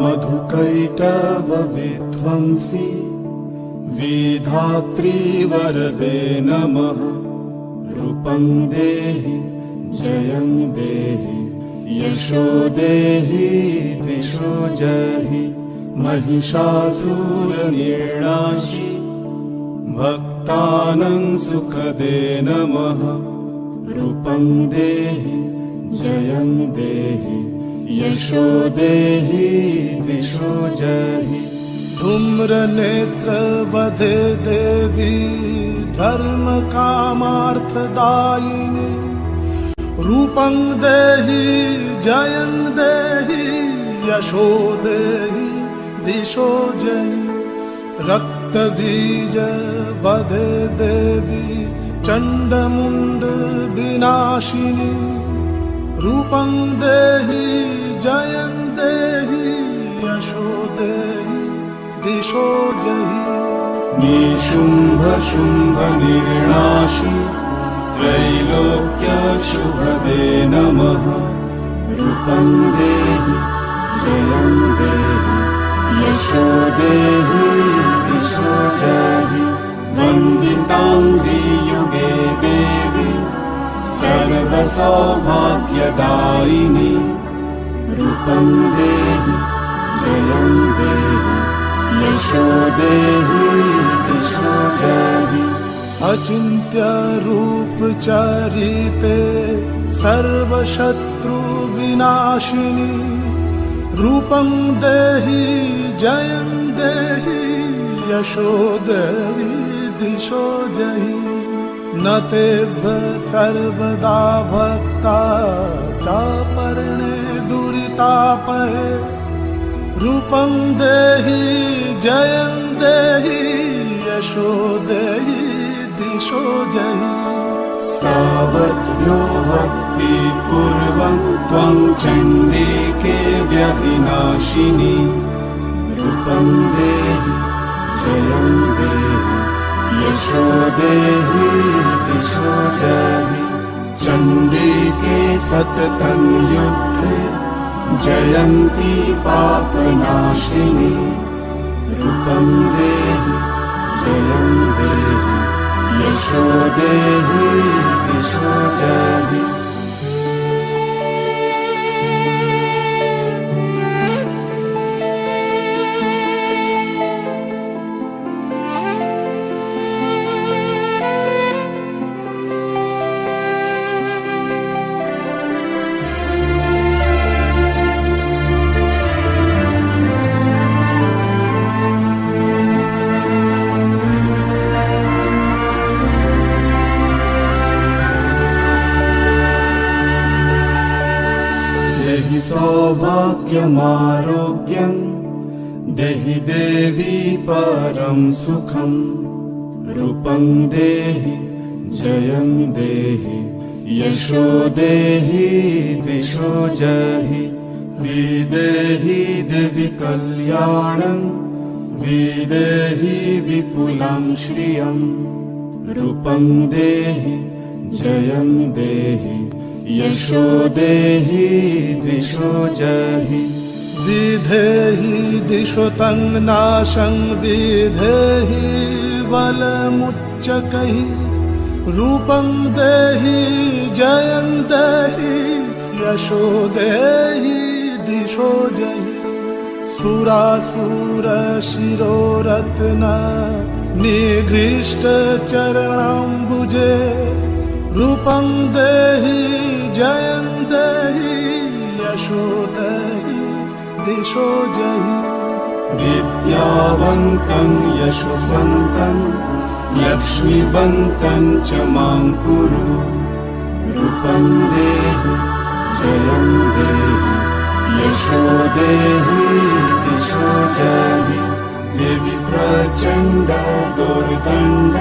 मधुकैटभ विध्वंसी विधात्री वरदे नमः। रूपं देहि जयं देहि यशो देहि दिशो जहि। महिषासुरनिर्णाशि भक्तानां सुखदे नमः। रूपं देहि जयं देहि यशो देहि दिशो जहि। धूम्रनेत्र वधे देवी धर्म कामार्थदायिनी। रूपं देहि जयं देहि यशो देहि दिशो जहि। रक्तबीज वधे देवी चण्डमुण्ड विनाशिनी। रूपं देहि जयं देहि यशो देहि दिशो जहि। निशुम्भ शुम्भ निर्णाशि त्रैलोक्य शुभदे नमः। रूपं देहि जयं देहि यशो देहि दिशो जहि। वन्दिताङ्घ्रि युगे देवी सर्वसौभाग्यदायिनी। रूपं देहि जयं देहि यशो देहि दिशो जहि। अचिन्त्य रूप चरिते सर्वशत्रु विनाशिनी। रूपं देहि जयं देहि यशो देहि दिशो जहि। न तेभ्य सर्वदा भक्ता चापर्णे दुरितापहे। रूपं देहि जयं देहि यशो देहि दिशो जहि। सावध्यो भक्तिपूर्वं त्वं चण्डिके व्यधिनाशिनी। रूपं देहि जयं देहि यशो देहि दिशो जहि। चण्डिके सततं युद्धे जयन्ती पापनाशिनी। रूपं देहि जयं देहि यशो देहि दिशो जहि। देहि सौभाग्यमारोग्यं देहि देवी परं सुखं। रूपं देहि जयं देहि यशो देहि दिशो जहि। विदेहि देवि कल्याणं विदेहि विपुलं श्रियं। रूपं देहि जयं देहि यशो देहि दिशो जहि। विधेहि दिशो तं नाशं विधेहि बलमुच्चकैः। रूपं देहि जयं देहि यशो देहि दिशो जहि। सुरासुर शिरोरत्न निगृष्ट चरणाम्बुजे। रूपं देहि जयं देहि यशो देहि दिशो जहि। विद्यावन्तं यशस्वन्तं लक्ष्मीवन्तं च मां कुरु। रूपं देहि जयं देहि यशो देहि दिशो जहि। देवि प्रचण्ड दुर्दण्ड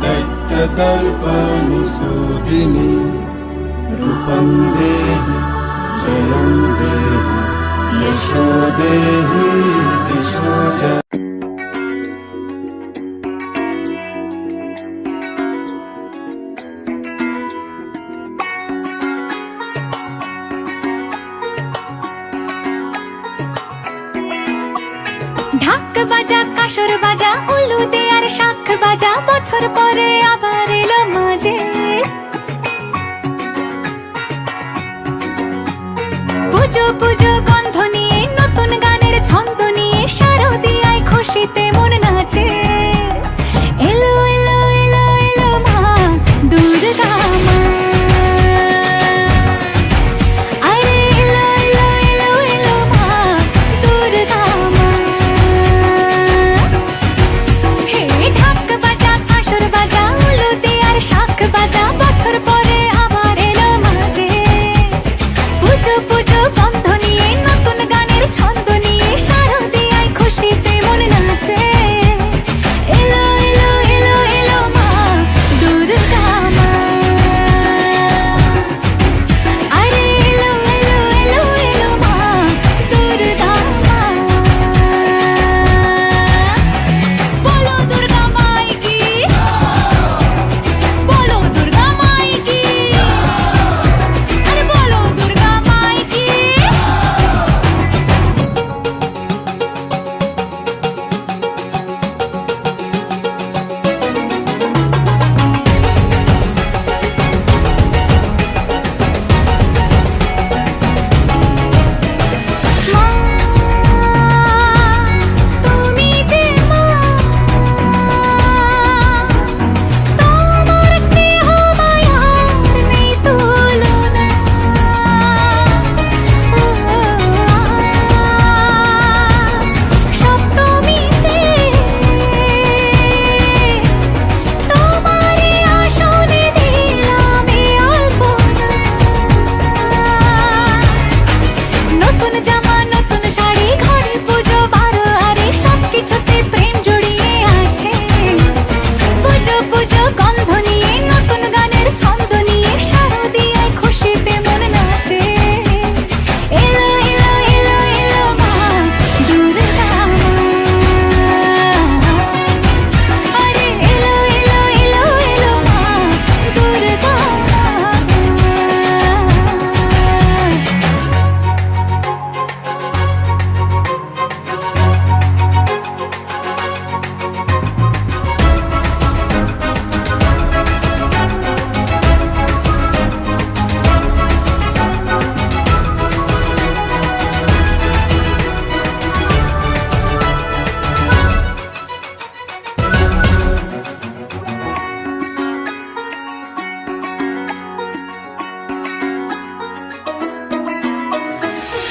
दैत्यदर्पनिषूदिनी। रूपं देहि जयं देहि यशो देहि दिशो जहि। ঢাক বাজা কাসর বাজা উলু দে আর শাখ বাজা, বছর পরে আবার এলো মাঝে। পুজো পুজো গন্ধ নিয়ে নতুন গানের ছন্দ নিয়ে শারদিয়ায় খুশিতে মন নাচে। এলো এলো এলো এলো মা দুর্গা মা, আরে এলো এলো এলো এলো মা দুর্গা মা। হে ঢাক বাজা কাসর বাজা উলু দে আর শাখ বাজা, বছর পরে আবার এলো মাঝে। পুজো পুজো গন্ধ নিয়ে নতুন গানের ছন্দ নিয়ে শারদিয়ায় খুশিতে মন নাচে। এলো এলো এলো এলো মা দুর্গা মা, আরে এলো এলো এলো এলো মা দুর্গা মা। বলো দুর্গা মাই কি, বলো দুর্গা মাই কি, আরে বলো দুর্গা মাই কি। মা তুমি যে মা, তোমার স্নেহ মায়ার নেই তুলনা। সপ্তমীতে তোমারে আসনে দিলাম এই আলপনা। নতুন জামা নতুন শাড়ি ঘরে পুজো বারো, আরে সবকিছুতে প্রেম জড়িয়ে আছে। পুজো পুজো গন্ধ নিয়ে নতুন গানের ছন্দ নিয়ে শারদিয়ায় খুশিতে মন নাচে। এলো এলো এলো এলো মা দুর্গা মা, আরে এলো এলো এলো এলো মা দুর্গা মা।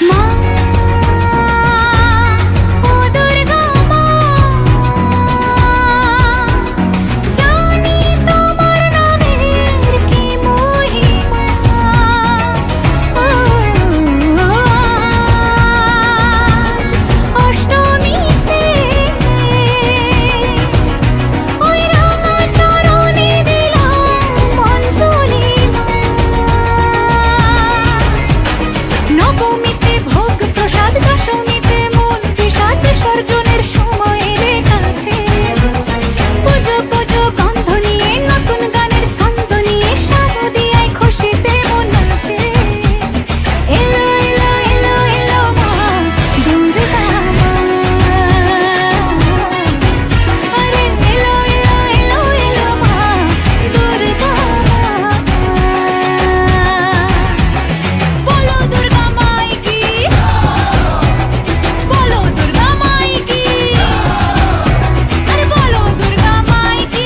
মা ও দুর্গা মা, জানি তোমার নামের কি মহিমা। আজ অষ্টমীতে ওই রাঙা চরণে দিলাম অঞ্জলি মা। নবমীতে ভোগ প্রসাদ, দশমীতে মন বিষাদ, বিসর্জনের সময় এলে কাছে। পুজো পুজো গন্ধ নিয়ে নতুন গানের ছন্দ নিয়ে শারদিয়ায় খুশিতে মন নাচে। এলো এলো এলো এলো মা দুর্গা মা, আরে এলো এলো এলো এলো মা দুর্গা মা। বলো দুর্গা মাই কি, বলো দুর্গা মাই কি, আরে বলো দুর্গা মাই কি।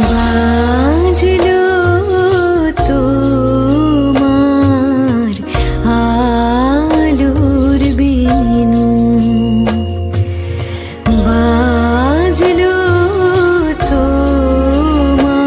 বাজলো তোমার আলোর বিনু, বাজলো তোমার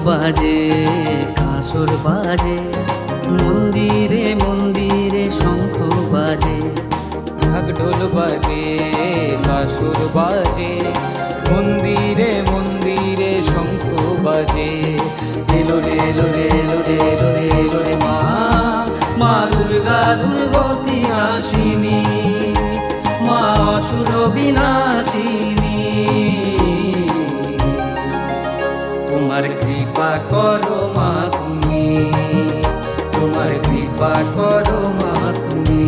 বাজে কাঁসর বাজে, মন্দিরে মন্দিরে শঙ্খ বাজে। ঢাক ঢোল বাজে কাসুর বাজে, মন্দিরে মন্দিরে শঙ্খ বাজে। এলো রে এলো রে এলো রে এলো রে এলো রে মা, মা দুর্গা দুর্গতি নাশিনী, মা অসুর বিনাশিনী। তোমার কৃপা করো মা তুমি, তোমার কৃপা করো মা তুমি।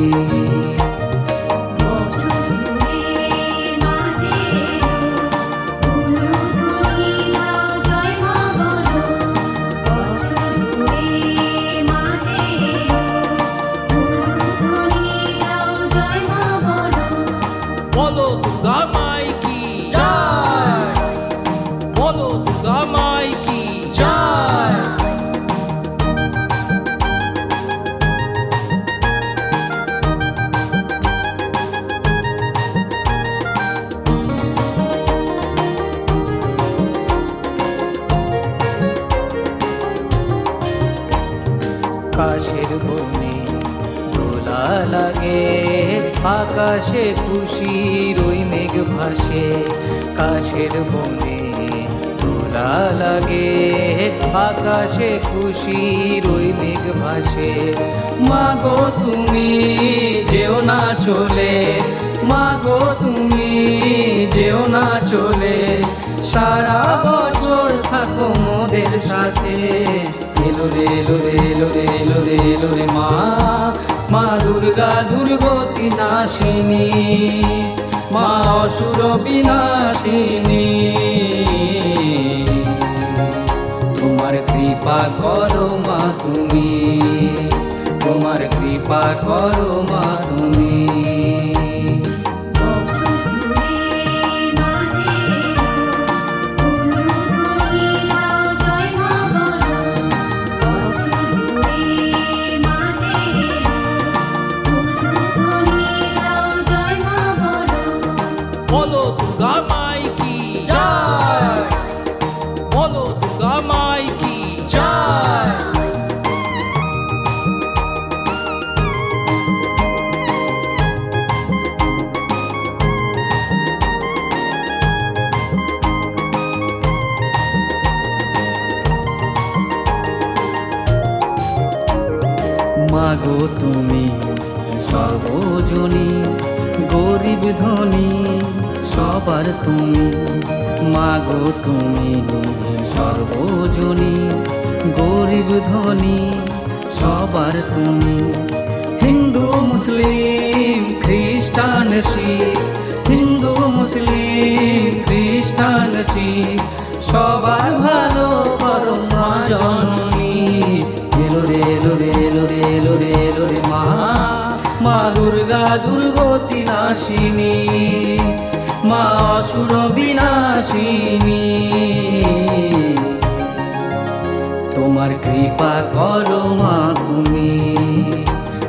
বলো দুর্গা মাই কি জয়, বলো দুর্গা মাই কি জয়। কাশের বনে দোলা লাগে, আকাশে খুশির ওই মেঘ ভাসে। কাশের বনে দোলা লাগে, আকাশে খুশির ওই মেঘ ভাসে। মাগো তুমি যেও না চলে, মাগো তুমি যেও না চলে, সারা বছর থাকো মোদের সাথে। এলো রে এলো রে এলো রে এলো রে এলো রে মা, মা দুর্গা দুর্গতি নাশিনী, মা অসুর বিনাশিনী। তোমার কৃপা করো মা তুমি, তোমার কৃপা করো মা তুমি। বলো দুর্গা মাই কি জয়, বলো দুর্গা মাই কি জয়। মাগো তুমি সর্বজনী, গরিব ধনী সবার তুমি। মাগো তুমি সর্বজনী, গরিব ধনী সবার তুমি। হিন্দু মুসলিম খ্রিস্টান শিখ, হিন্দু মুসলিম খ্রিস্টান শিখ, সবার ভালো করো মা জননী। এলো রে এলো রে এলো রে এলো রে এলো রে মা, মা দুর্গা দুর্গতি নাশিনী, মা অসুর বিনাশিনী। তোমার কৃপা করো মা তুমি,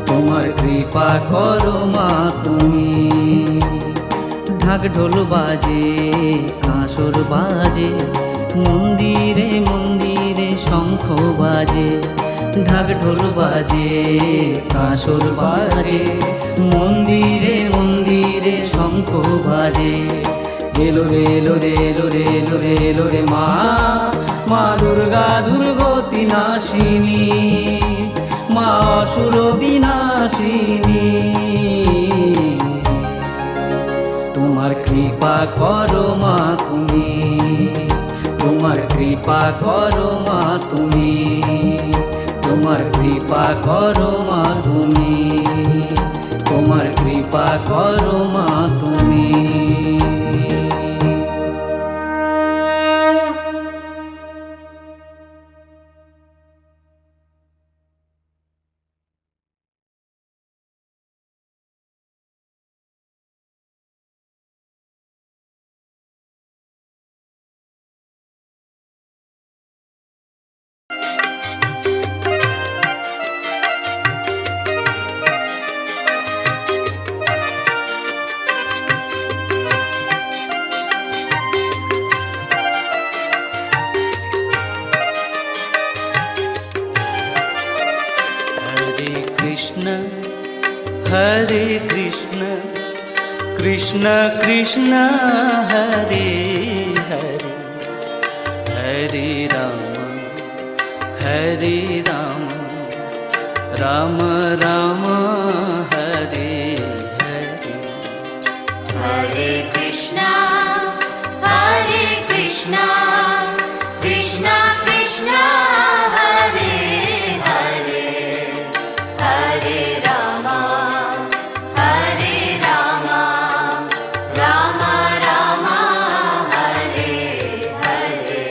তোমার কৃপা করো মা তুমি। ঢাক ঢোল বাজে কাঁসর বাজে, মন্দিরে মন্দিরে শঙ্খ বাজে। ঢাক ঢোল বাজে কাঁসর বাজে, মন্দিরে মন্দিরে শঙ্খ বাজে। এলো রে এলো রে এলো রে এলো রে এলো রে মা, মা দুর্গা দুর্গতি নাশিনী, মা অসুর বিনাশিনী। তোমার কৃপা করো মা তুমি, তোমার কৃপা করো মা তুমি, তোমার কৃপা করো মা তুমি, তোমার কৃপা করো মা তুমি। কৃষ্ণ হরে কৃষ্ণ কৃষ্ণ কৃষ্ণ হরে হরে হরে রাম রাম রাম হরে হরে হরে কৃষ্ণ কৃষ্ণ কৃষ্ণ হরে হরে হরে রাম রাম রাম হরে হরে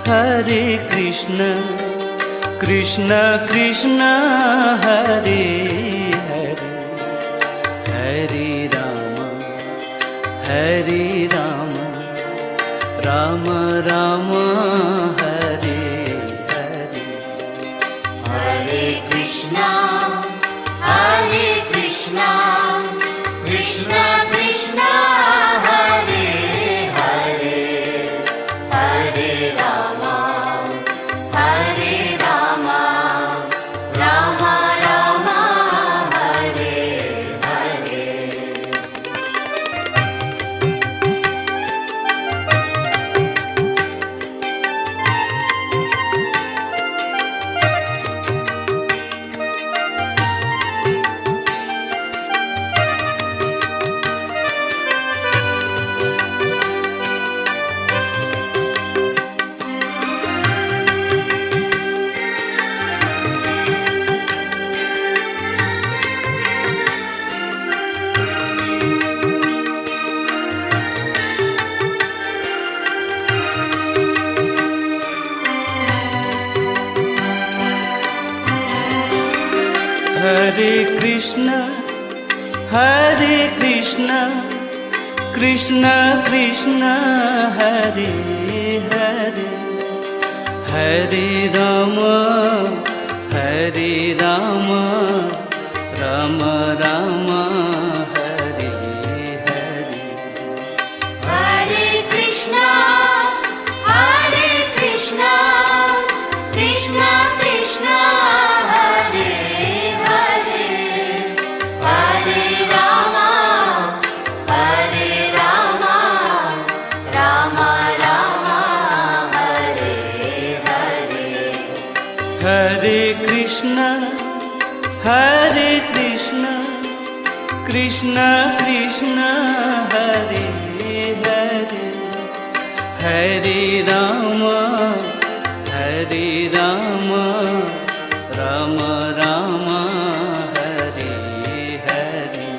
হরে কৃষ্ণ কৃষ্ণ কৃষ্ণ হরে হরে হরে রাম রাম রাম হরে হরে হরে কৃষ্ণ কৃষ্ণ কৃষ্ণ হরে হরে হরে রাম রাম রাম হরে হরে হরে কৃষ্ণ কৃষ্ণ কৃষ্ণ হরে হরে হরে রাম রাম রাম হরে হরে হরে কৃষ্ণ কৃষ্ণ কৃষ্ণ হরে হরে হরে রাম রাম রাম হরে হরে হরে কৃষ্ণ কৃষ্ণ কৃষ্ণ হরে হরে হরে রাম রাম রাম হরে হরে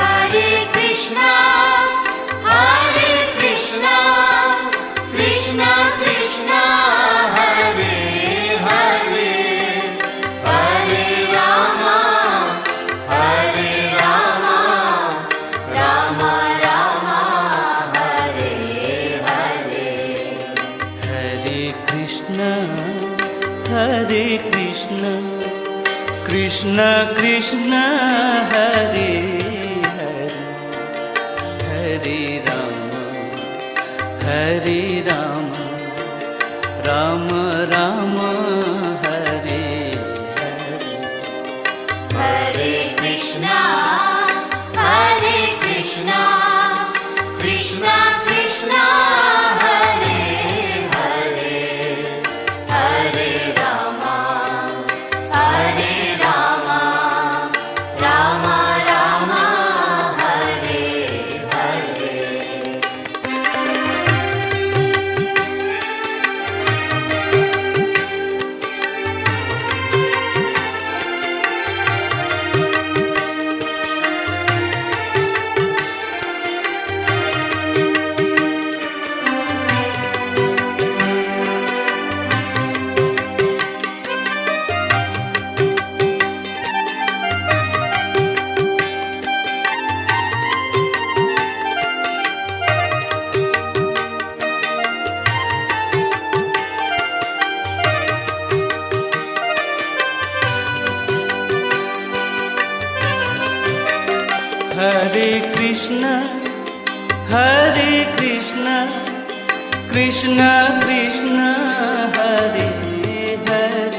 হরে কৃষ্ণ কৃষ্ণ কৃষ্ণ হরে হরে হরে রাম রাম রাম হরে হরে হরে কৃষ্ণ কৃষ্ণ কৃষ্ণ হরে হরে হরে রাম রাম রাম হরে হরে হরে কৃষ্ণ কৃষ্ণ কৃষ্ণ হরে হরে হরে রাম রাম রাম হরে হরে হরে কৃষ্ণ কৃষ্ণ কৃষ্ণ হরে হরে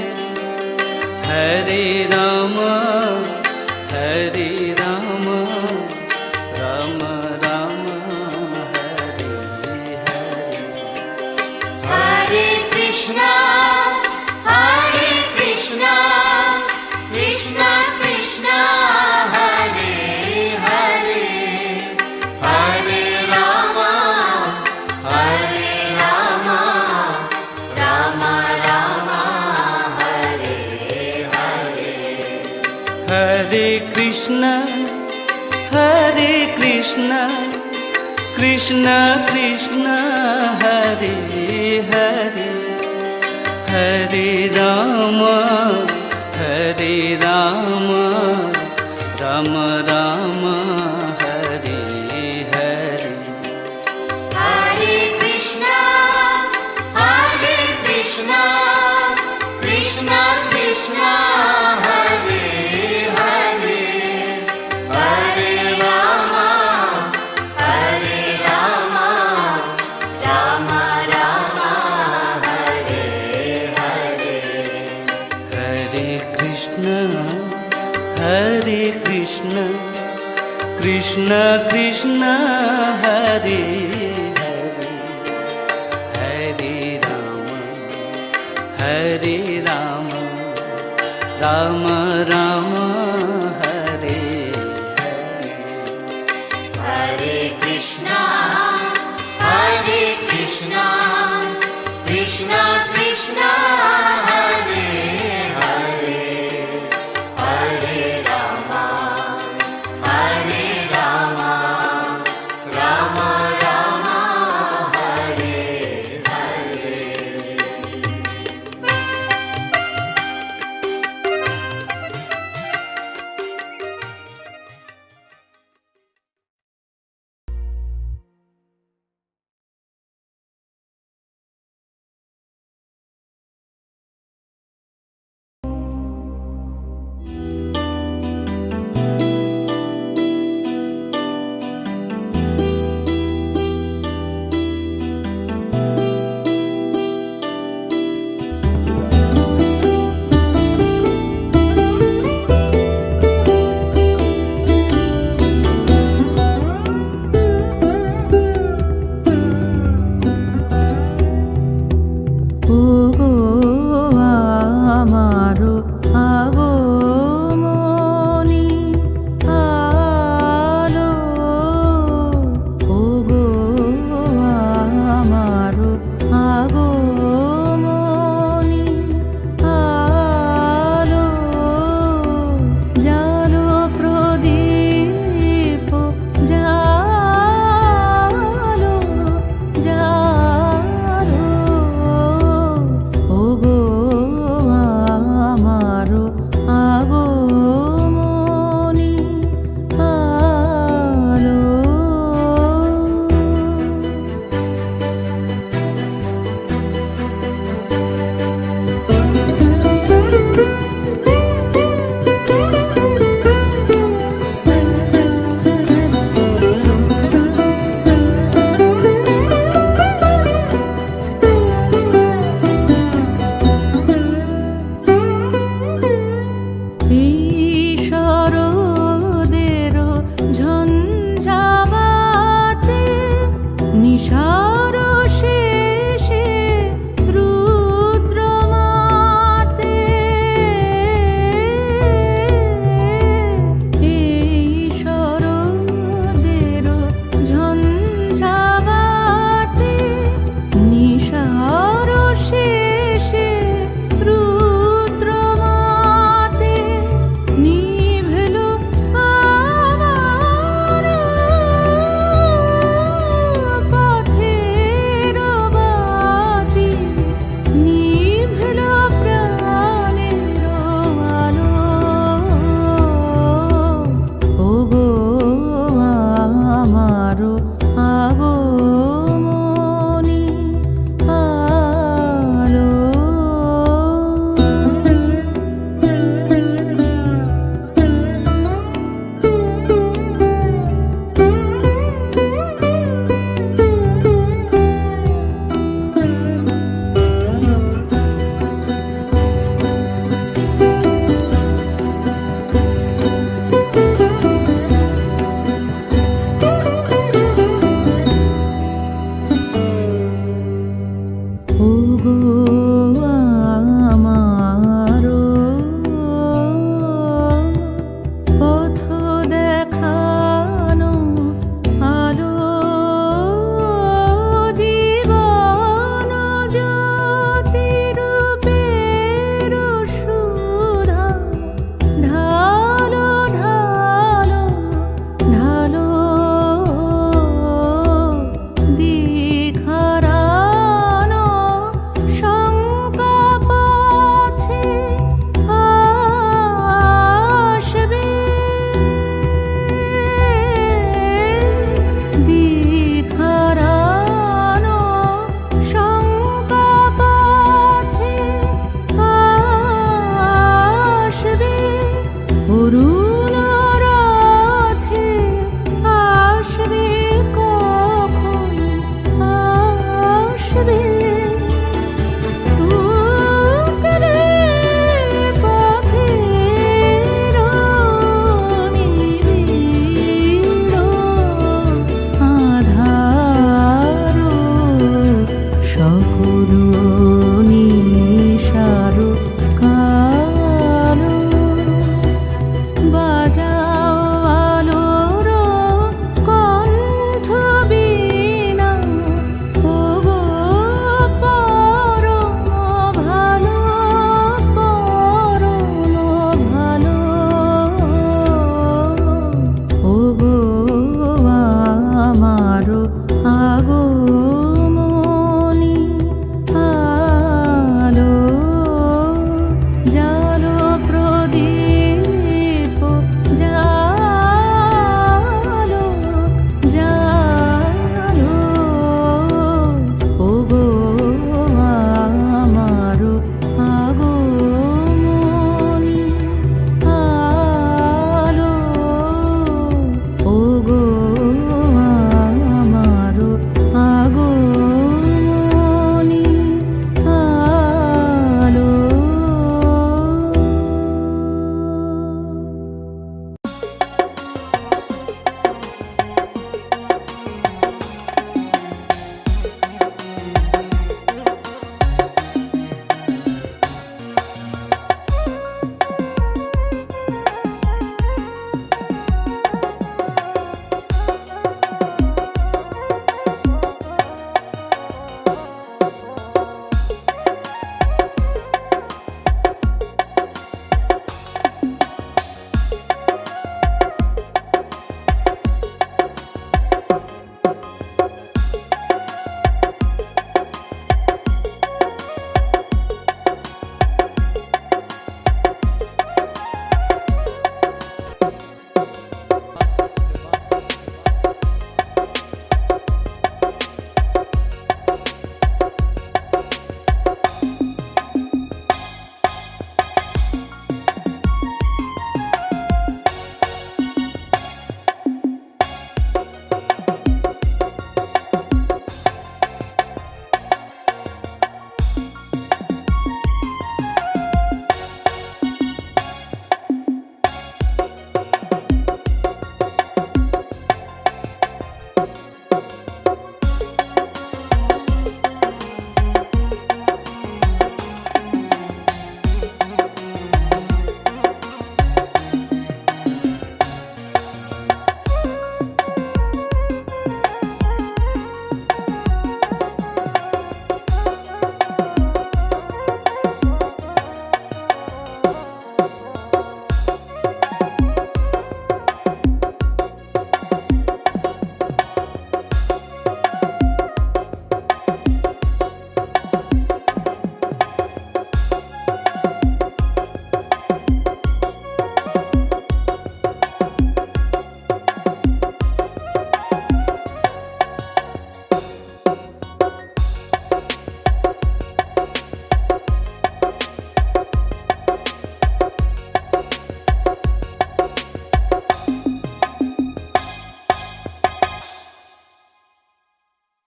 कृष्ण कृष्ण कृष्ण हरे हरे हरे राम राम राम हरे हरे हरे कृष्णा कृष्ण कृष्ण हरे हरे हरे राम राम राम हरे हरे हरे कृष्ण कृष्ण कृष्ण हरे हरे हरे राम राम राम हरे हरे हरे कृष्णा कृष्ण कृष्ण हरे हरे हरे राम राम राम हरे हरे ওগো